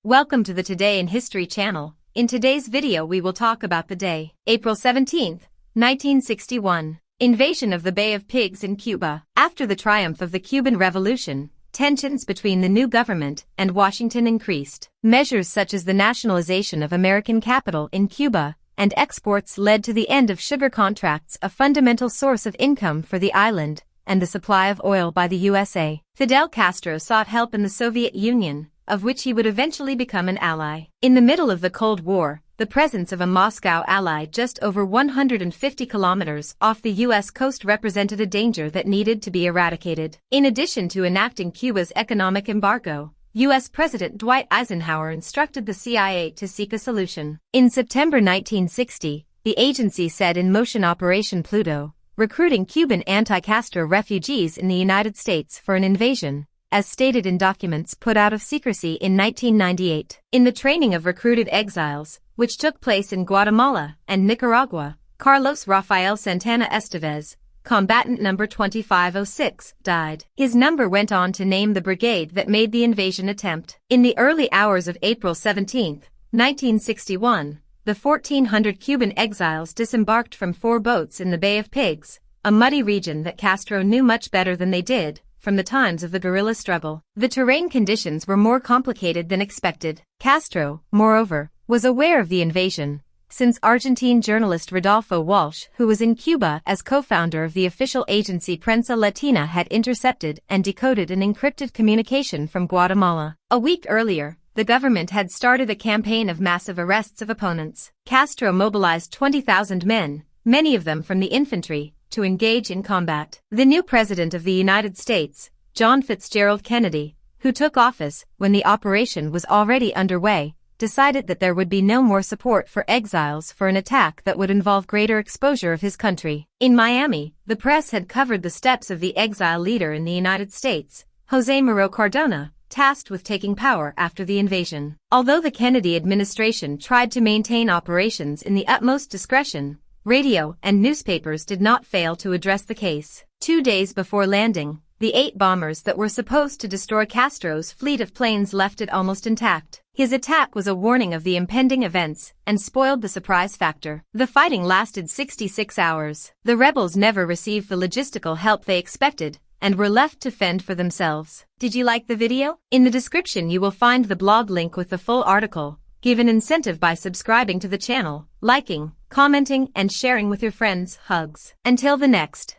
Welcome to the Today in History channel. In today's video we will talk about the day, April 17, 1961, invasion of the Bay of Pigs in Cuba. After the triumph of the Cuban Revolution, tensions between the new government and Washington increased. Measures such as the nationalization of American capital in Cuba and exports led to the end of sugar contracts, a fundamental source of income for the island, and the supply of oil by the USA. Fidel Castro sought help in the Soviet Union, of which he would eventually become an ally. In the middle of the Cold War, the presence of a Moscow ally just over 150 kilometers off the U.S. coast represented a danger that needed to be eradicated. In addition to enacting Cuba's economic embargo, U.S. President Dwight Eisenhower instructed the CIA to seek a solution. In September 1960, the agency set in motion Operation Pluto, recruiting Cuban anti-Castro refugees in the United States for an invasion, as stated in documents put out of secrecy in 1998. In the training of recruited exiles, which took place in Guatemala and Nicaragua, Carlos Rafael Santana Estevez, combatant number 2506, died. His number went on to name the brigade that made the invasion attempt. In the early hours of April 17, 1961, the 1,400 Cuban exiles disembarked from 4 boats in the Bay of Pigs, a muddy region that Castro knew much better than they did from the times of the guerrilla struggle. The terrain conditions were more complicated than expected. Castro, moreover, was aware of the invasion, since Argentine journalist Rodolfo Walsh, who was in Cuba as co-founder of the official agency Prensa Latina, had intercepted and decoded an encrypted communication from Guatemala. A week earlier, the government had started a campaign of massive arrests of opponents. Castro mobilized 20,000 men, many of them from the infantry, to engage in combat. The new president of the United States, John Fitzgerald Kennedy, who took office when the operation was already underway, decided that there would be no more support for exiles for an attack that would involve greater exposure of his country. In Miami, the press had covered the steps of the exile leader in the United States, José Mauro Cardona, tasked with taking power after the invasion. Although the Kennedy administration tried to maintain operations in the utmost discretion, radio and newspapers did not fail to address the case. 2 days before landing, the 8 bombers that were supposed to destroy Castro's fleet of planes left it almost intact. His attack was a warning of the impending events and spoiled the surprise factor. The fighting lasted 66 hours. The rebels never received the logistical help they expected and were left to fend for themselves. Did you like the video? In the description you will find the blog link with the full article. Give an incentive by subscribing to the channel, liking, commenting, and sharing with your friends. Hugs. Until the next.